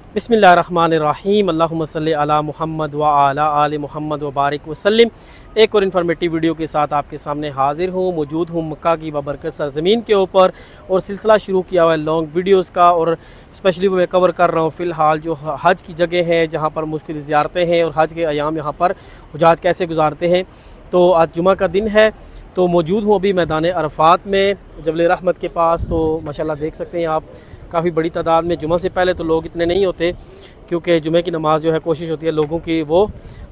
बिस्मिल्लाहिर्रहमानिर्रहीम अल्लाहुम्मा सल्ली अला मुहम्मद व अला आलि मुहम्मद व बारिक वसल्लिम। एक और इन्फॉर्मेटिव वीडियो के साथ आपके सामने हाजिर हूँ। मौजूद हूँ मक्का की बाबरकत सरज़मीन के ऊपर और सिलसिला शुरू किया हुआ है लॉन्ग वीडियोस का, और स्पेशली वो मैं कवर कर रहा हूँ फ़िलहाल जो हज की जगह है जहाँ पर मुश्किल ज़ियारतें हैं और हज के अयाम यहाँ पर हुजाज कैसे गुजारते हैं। तो आज जुमा का दिन है, तो मौजूद हूँ अभी मैदान अरफात में जबल रहमत के पास। तो माशाल्लाह देख सकते हैं आप काफ़ी बड़ी तादाद में। जुमा से पहले तो लोग इतने नहीं होते क्योंकि जुमे की नमाज़ जो है कोशिश होती है लोगों की वो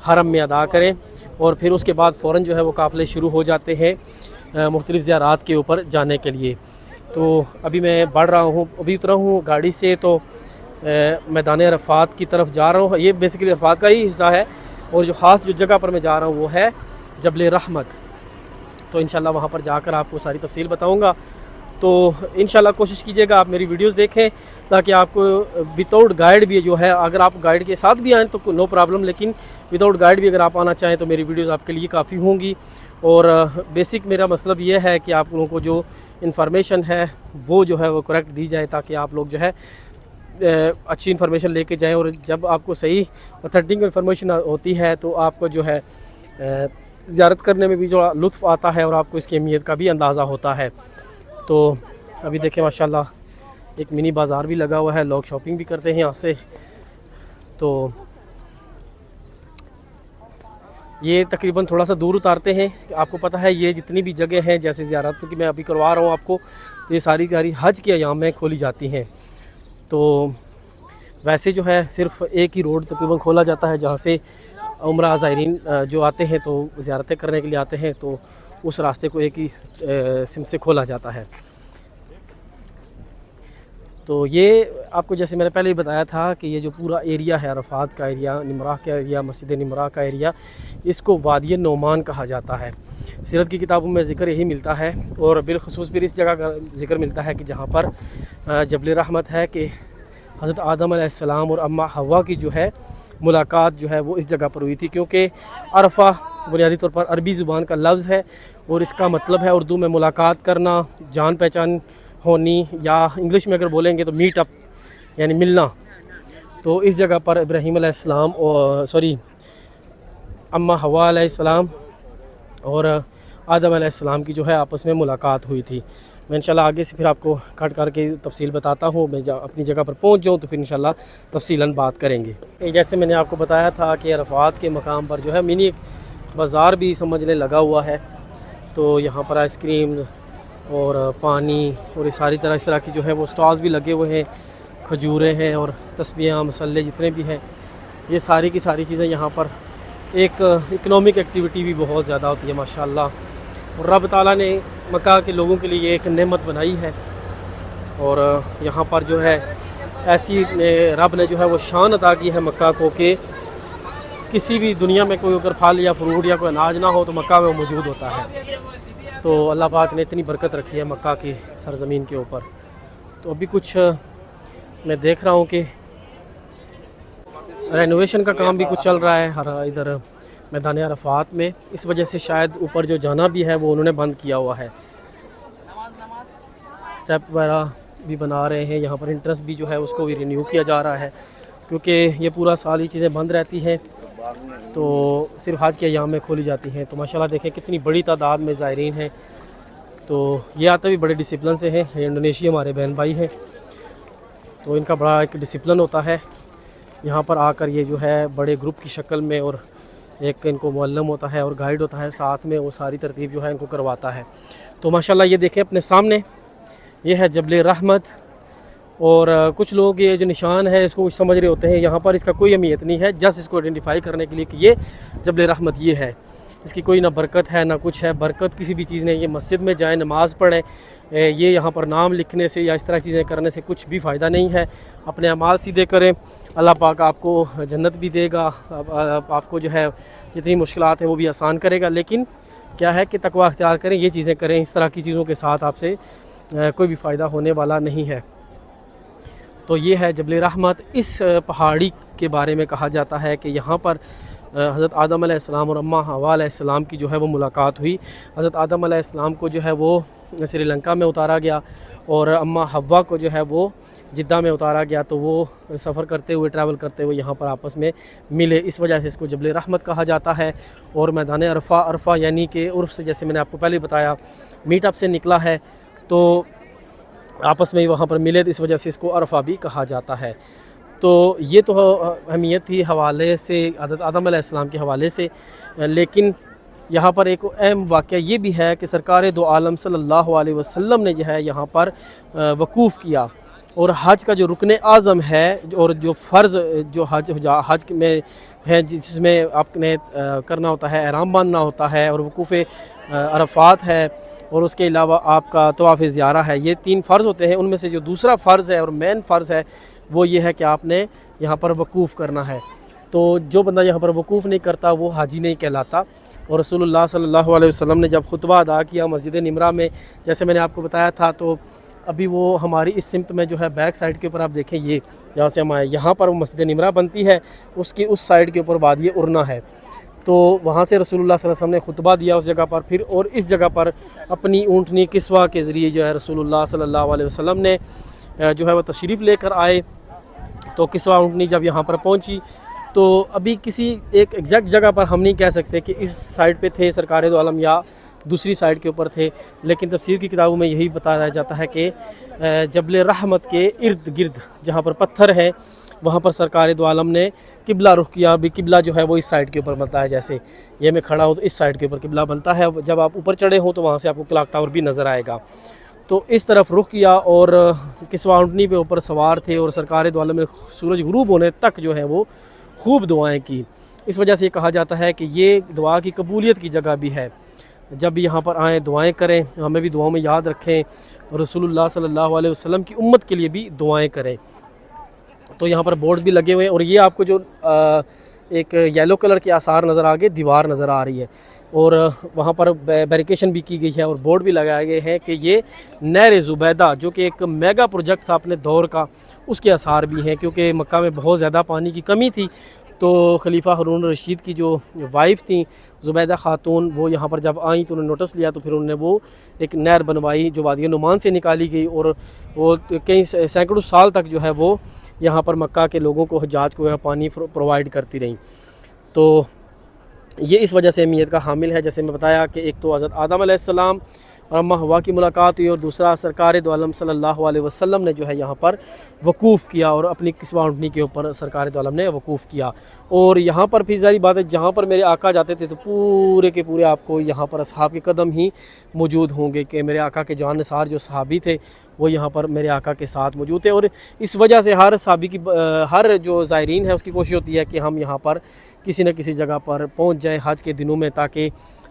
हरम में अदा करें, और फिर उसके बाद फ़ौरन जो है वो काफ़िले शुरू हो जाते हैं मुख्तलिफ़ ज़ियारात के ऊपर जाने के लिए। तो अभी मैं बढ़ रहा हूँ, अभी उतरा हूँ गाड़ी से, तो मैदान अरफात की तरफ जा रहा हूँ। ये बेसिकली अरफात का ही हिस्सा है, और जो ख़ास जो जगह पर मैं जा रहा हूँ वो है जबल रहमत। तो इंशाल्लाह वहाँ पर जाकर आपको सारी तफसील बताऊँगा। तो इंशाल्लाह कोशिश कीजिएगा आप मेरी वीडियोस देखें ताकि आपको विदाउट गाइड भी जो है, अगर आप गाइड के साथ भी आएँ तो नो प्रॉब्लम, लेकिन विदाउट गाइड भी अगर आप आना चाहें तो मेरी वीडियोस आपके लिए काफ़ी होंगी। और बेसिक मेरा मतलब ये है कि आप लोगों को जो इन्फॉर्मेशन है वो जो है वो करेक्ट दी जाए ताकि आप लोग जो है अच्छी इन्फॉर्मेशन लेके जाएँ। और जब आपको सही ऑथेंटिक इन्फॉर्मेशन होती है तो आपको जो है ज़ियारत करने में भी जो लुत्फ़ आता है और आपको इसकी अहमियत का भी अंदाज़ा होता है। तो अभी देखें माशाल्लाह एक मिनी बाज़ार भी लगा हुआ है, लोग शॉपिंग भी करते हैं यहाँ से। तो ये तकरीबन थोड़ा सा दूर उतारते हैं। आपको पता है ये जितनी भी जगह हैं जैसे ज़ियारत की मैं अभी करवा रहा हूँ आपको, ये सारी हज के अयाम में खोली जाती हैं। तो वैसे जो है सिर्फ़ एक ही रोड तकरीबन खोला जाता है जहाँ से उम्रा ज़ायरीन जो आते हैं तो ज़ियारतें करने के लिए आते हैं, तो उस रास्ते को एक ही सिम से खोला जाता है। तो ये आपको जैसे मैंने पहले ही बताया था कि ये जो पूरा एरिया है अरफात का एरिया, निमराह का एरिया, मस्जिद निमराह का एरिया, इसको वादी नोमान कहा जाता है। सीरत की किताबों में ज़िक्र यही मिलता है, और बिलखुसूस फिर इस जगह का ज़िक्र मिलता है कि जहाँ पर जबल रहमत है कि हज़रत आदम अलैहिस्सलाम और अम्मा हवा की जो है मुलाकात जो है वो इस जगह पर हुई थी। क्योंकि अरफा बुनियादी तौर पर अरबी ज़ुबान का लफ्ज़ है और इसका मतलब है उर्दू में मुलाकात करना, जान पहचान होनी, या इंग्लिश में अगर बोलेंगे तो मीट अप यानी मिलना। तो इस जगह पर इब्राहीम अलैहिस्सलाम और अम्मा हवा अलैहिस्सलाम और आदम अलैहिस्सलाम की जो है आपस में मुलाकात हुई थी। मैं इंशाल्लाह आगे से फिर आपको काट करके तफसील बताता हूँ। मैं अपनी जगह पर पहुँच जाऊँ तो फिर इंशाल्लाह तफसीलन बात करेंगे। जैसे मैंने आपको बताया था कि अरफात के मकाम पर जो है मिनी बाज़ार भी समझने लगा हुआ है। तो यहाँ पर आइसक्रीम और पानी और सारी तरह इस तरह की जो है वो स्टॉल्स भी लगे हुए हैं, खजूरें हैं और तस्बीहां मसल्ले जितने भी हैं, ये सारी की सारी चीज़ें यहाँ पर। एक इकनॉमिक एक्टिविटी भी बहुत ज़्यादा होती है माशाल्लाह, और रब ताला ने मक्का के लोगों के लिए एक नेमत बनाई है। और यहाँ पर जो है ऐसी रब ने जो है वो शान अता की है मक्का को कि किसी भी दुनिया में कोई अगर फल या फ्रूट या कोई अनाज ना हो तो मक्का में वो मौजूद होता है। तो अल्लाह पाक ने इतनी बरकत रखी है मक्का की सरज़मीन के ऊपर। तो अभी कुछ मैं देख रहा हूँ कि रेनोवेशन का काम भी कुछ चल रहा है हर इधर मैदान अरफात में, इस वजह से शायद ऊपर जो जाना भी है वो उन्होंने बंद किया हुआ है। स्टेप वगैरह भी बना रहे हैं, यहाँ पर इंटरेस्ट भी जो है उसको भी रिन्यू किया जा रहा है क्योंकि ये पूरा साल ये चीज़ें बंद रहती हैं, तो सिर्फ हज के अयाम में खोली जाती हैं। तो माशाल्लाह देखें कितनी बड़ी तादाद में ज़ायरीन हैं। तो ये आते भी बड़े डिसिप्लिन से हैं, इंडोनेशिया हमारे बहन भाई हैं, तो इनका बड़ा एक डिसिप्लिन होता है। यहाँ पर आकर ये जो है बड़े ग्रुप की शक्ल में, और एक इनको मुअल्लिम होता है और गाइड होता है साथ में, वो सारी तरतीब जो है इनको करवाता है। तो माशाल्लाह ये देखें अपने सामने ये है जबल रहमत, और कुछ लोग ये जो निशान है इसको समझ रहे होते हैं, यहाँ पर इसका कोई अहमियत नहीं है, जस्ट इसको आइडेंटिफाई करने के लिए कि ये जबल रहमत ये है। इसकी कोई ना बरकत है ना कुछ है, बरकत किसी भी चीज़ नहीं। ये मस्जिद में जाएँ, नमाज़ पढ़ें, ये यहाँ पर नाम लिखने से या इस तरह चीज़ें करने से कुछ भी फ़ायदा नहीं है। अपने अमाल सीधे करें, अल्लाह पाक आपको जन्नत भी देगा, आपको जो है जितनी मुश्किलात हैं वो भी आसान करेगा। लेकिन क्या है कि तकवा अख्तियार करें, ये चीज़ें करें, इस तरह की चीज़ों के साथ आपसे कोई भी फ़ायदा होने वाला नहीं है। तो ये है जबल रहमत। इस पहाड़ी के बारे में कहा जाता है कि यहाँ पर हज़रत आदम अलैहिस्सलाम और अम्मा हवा अलैहिस्सलाम की जो है वो मुलाकात हुई। हज़रत आदम अलैहिस्सलाम को जो है वो श्रीलंका में उतारा गया और अम्मा हव्वा को जो है वो جدہ میں اتارا گیا تو وہ سفر کرتے ہوئے ٹریول کرتے ہوئے یہاں پر آپس میں ملے، اس وجہ سے اس کو جبل رحمت کہا جاتا ہے۔ اور میدان عرفہ یعنی کہ عرف سے جیسے میں نے آپ کو پہلے بتایا میٹ اپ سے نکلا ہے تو آپس میں وہاں پر ملے، تو اس وجہ سے اس کو عرفہ بھی کہا جاتا ہے۔ تو یہ تو اہمیت تھی حوالے سے حضرت آدم علیہ السلام کے حوالے سے، لیکن یہاں پر ایک اہم واقعہ یہ بھی ہے کہ سرکار دو عالم صلی اللہ علیہ وسلم نے جو ہے یہاں پر وقوف کیا، اور حج کا جو رکن اعظم ہے اور جو فرض جو حج میں ہے جس میں آپ نے کرنا ہوتا ہے، احرام باندھنا ہوتا ہے اور وقوف عرفات ہے، اور اس کے علاوہ آپ کا طواف زیارہ ہے، یہ 3 فرض ہوتے ہیں۔ ان میں سے جو دوسرا فرض ہے اور مین فرض ہے وہ یہ ہے کہ آپ نے یہاں پر وقوف کرنا ہے۔ تو جو بندہ یہاں پر وقوف نہیں کرتا وہ حاجی نہیں کہلاتا۔ اور رسول اللہ صلی اللہ علیہ وسلم نے جب خطبہ ادا کیا مسجد نمرہ میں، جیسے میں نے آپ کو بتایا تھا، تو ابھی وہ ہماری اس سمت میں جو ہے بیک سائڈ کے اوپر آپ دیکھیں، یہ جہاں سے ہم آئے یہاں پر وہ مسجد نمرہ بنتی ہے، اس کی اس سائڈ کے اوپر وادی ارنا ہے، تو وہاں سے رسول اللہ صلی اللہ علیہ وسلم نے خطبہ دیا اس جگہ پر، پھر اور اس جگہ پر اپنی اونٹنی کسوہ کے ذریعے جو ہے رسول اللہ صلی اللہ علیہ وسلم نے جو ہے وہ تشریف لے کر آئے۔ تو کسوہ اونٹنی جب یہاں پر پہنچی تو ابھی کسی ایک ایگزیکٹ جگہ پر ہم نہیں کہہ سکتے کہ اس سائڈ پہ تھے سرکار دو عالم یا دوسری سائڈ کے اوپر تھے، لیکن تفسیر کی کتابوں میں یہی بتایا جاتا ہے کہ جبل رحمت کے ارد گرد جہاں پر پتھر ہے وہاں پر سرکار دو عالم نے قبلہ رخ کیا۔ ابھی قبلہ جو ہے وہ اس سائڈ کے اوپر بنتا ہے، جیسے یہ میں کھڑا ہوں تو اس سائڈ کے اوپر قبلہ بنتا ہے، جب آپ اوپر چڑھے ہوں تو وہاں سے آپ کو کلاک ٹاور بھی نظر آئے گا۔ تو اس طرف رخ کیا اور کسوہ اونٹنی پہ اوپر سوار تھے، اور سرکار دو عالم نے سورج غروب ہونے تک جو ہے وہ خوب دعائیں کی۔ اس وجہ سے یہ کہا جاتا ہے کہ یہ دعا کی قبولیت کی جگہ بھی ہے، جب بھی یہاں پر آئیں دعائیں کریں، ہمیں بھی دعاؤں میں یاد رکھیں، رسول اللہ صلی اللہ علیہ وسلم کی امت کے لیے بھی دعائیں کریں۔ تو یہاں پر بورڈ بھی لگے ہوئے ہیں، اور یہ آپ کو جو ایک یلو کلر کے آثار نظر آگے دیوار نظر آ رہی ہے، اور وہاں پر بیریکیشن بھی کی گئی ہے اور بورڈ بھی لگائے گئے ہیں کہ یہ نہر زبیدہ جو کہ ایک میگا پروجیکٹ تھا اپنے دور کا، اس کے آثار بھی ہیں، کیونکہ مکہ میں بہت زیادہ پانی کی کمی تھی، تو خلیفہ ہارون رشید کی جو وائف تھیں زبیدہ خاتون، وہ یہاں پر جب آئیں تو انہوں نے نوٹس لیا، تو پھر انہوں نے وہ ایک نہر بنوائی جو وادی نعمان سے نکالی گئی، اور وہ کئی سینکڑوں سال تک جو ہے وہ یہاں پر مکہ کے لوگوں کو حجاج کو پانی پرووائڈ کرتی رہیں۔ تو یہ اس وجہ سے اہمیت کا حامل ہے، جیسے میں بتایا کہ ایک تو حضرت آدم علیہ السلام اور اماں حوا کی ملاقات ہوئی، اور دوسرا سرکار دو عالم صلی اللہ علیہ وسلم نے جو ہے یہاں پر وقوف کیا، اور اپنی کسوہ اونٹنی کے اوپر سرکار دو عالم نے وقوف کیا۔ اور یہاں پر بھی ظاہری بات ہے جہاں پر میرے آقا جاتے تھے تو پورے کے پورے آپ کو یہاں پر اصحاب کے قدم ہی موجود ہوں گے، کہ میرے آقا کے جان نثار جو صحابی تھے وہ یہاں پر میرے آقا کے ساتھ موجود تھے، اور اس وجہ سے ہر صحابی کی ہر جو زائرین ہے اس کی کوشش ہوتی ہے کہ ہم یہاں پر کسی نہ کسی جگہ پر پہنچ جائیں حج کے دنوں میں، تاکہ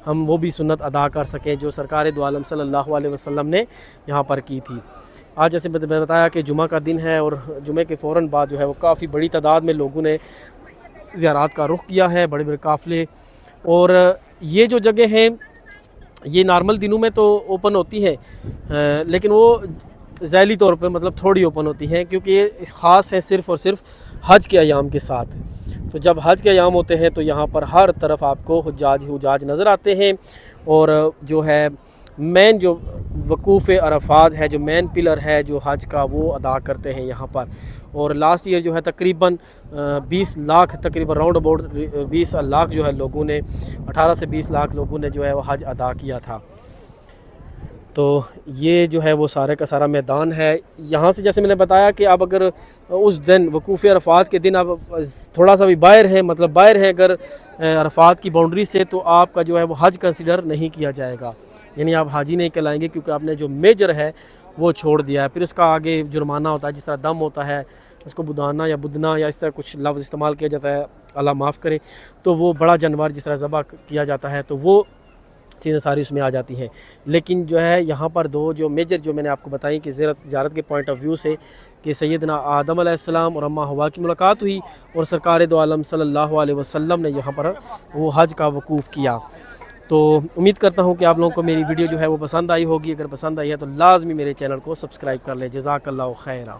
ہم وہ بھی سنت ادا کر سکیں جو سرکار دو عالم صلی اللہ علیہ وسلم نے یہاں پر کی تھی۔ آج جیسے میں نے بتایا کہ جمعہ کا دن ہے، اور جمعے کے فوراً بعد جو ہے وہ کافی بڑی تعداد میں لوگوں نے زیارات کا رخ کیا ہے، بڑے بڑے قافلے، اور یہ جو جگہ ہیں یہ نارمل دنوں میں تو اوپن ہوتی ہیں، لیکن وہ ذیلی طور پہ مطلب تھوڑی اوپن ہوتی ہیں، کیونکہ یہ خاص ہے صرف اور صرف حج کے ایام کے ساتھ۔ تو جب حج کے ایام ہوتے ہیں تو یہاں پر ہر طرف آپ کو حجاج نظر آتے ہیں، اور جو ہے مین جو وقوف عرفات ہے، جو مین پلر ہے جو حج کا، وہ ادا کرتے ہیں یہاں پر۔ اور لاسٹ ایئر جو ہے تقریباً 20 لاکھ تقریباً راؤنڈ اباؤٹ 20 لاکھ جو ہے لوگوں نے 18 سے 20 لاکھ لوگوں نے جو ہے وہ حج ادا کیا تھا۔ تو یہ جو ہے وہ سارے کا سارا میدان ہے۔ یہاں سے جیسے میں نے بتایا کہ آپ اگر اس دن وقوف عرفات کے دن آپ تھوڑا سا بھی باہر ہیں، مطلب باہر ہیں اگر عرفات کی باؤنڈری سے، تو آپ کا جو ہے وہ حج کنسیڈر نہیں کیا جائے گا، یعنی آپ حاجی نہیں کہلائیں گے، کیونکہ آپ نے جو میجر ہے وہ چھوڑ دیا ہے۔ پھر اس کا آگے جرمانہ ہوتا ہے، جس طرح دم ہوتا ہے اس کو بدانا یا بدنا یا اس طرح کچھ لفظ استعمال کیا جاتا ہے، اللہ معاف کرے، تو وہ بڑا جانور جس طرح ذبح کیا جاتا ہے تو وہ چیزیں ساری اس میں آ جاتی ہیں۔ لیکن جو ہے یہاں پر دو جو میجر جو میں نے آپ کو بتائیں کہ زیارت کے پوائنٹ آف ویو سے، کہ سیدنا آدم علیہ السلام اور اماں حوا کی ملاقات ہوئی، اور سرکار دو عالم صلی اللہ علیہ وسلم نے یہاں پر وہ حج کا وقوف کیا۔ تو امید کرتا ہوں کہ آپ لوگوں کو میری ویڈیو جو ہے وہ پسند آئی ہوگی۔ اگر پسند آئی ہے تو لازمی میرے چینل کو سبسکرائب کر لیں۔ جزاک اللہ خیرہ۔